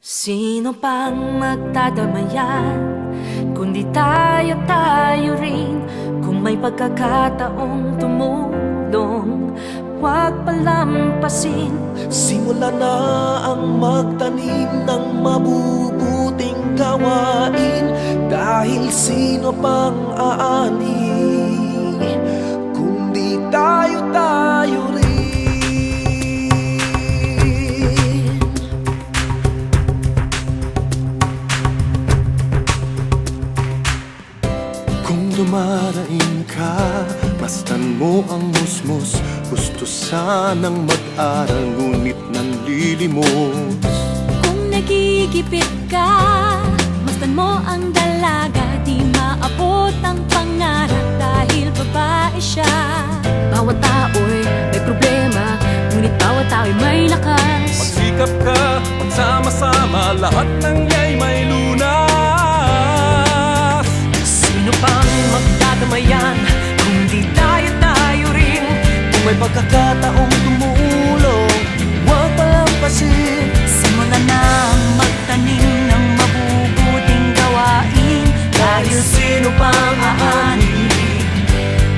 Sino pang magdadamayan, kundi tayo rin. Kung may pagkakataong tumulong, huwag palampasin. Simula na ang magtanim ng mabubuting gawain. Dahil sino pang aani, kundi tayo rin. Kung dumaraing ka, mastan mo ang musmus. Gusto sanang mag-aral, ngunit nanlilimos. Kung nagigipit ka, mastan mo ang dalaga. Di maabot ang pangarap dahil babae siya. Bawat tao'y may problema, ngunit bawat tao'y may lakas. Magsikap ka, magsama-sama, lahat ng iya'y may lunas. Sino pang magdadamayan, kundi tayo rin. Kung may pagkakataong tumulong, huwag palampasin. Simulan na ang magtanim ng mabubuting gawain. Dahil sino pang aani,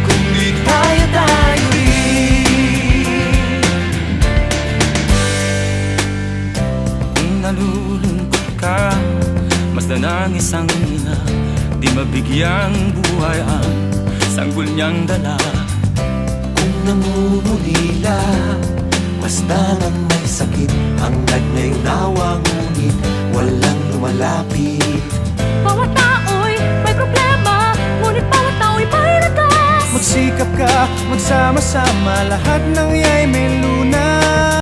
kundi tayo rin. Kung nalulungkot ka, masdan ang isang ina. Di mabigyang buhay ang sanggol niyang dala. Kung nangungulila, basta nang may sakit, hangad na unawa, ngunit walang lumalapit. Bawat tao'y may problema, ngunit bawat tao'y may lakas. Magsikap ka, magsama-sama, lahat ng iya'y may lunas.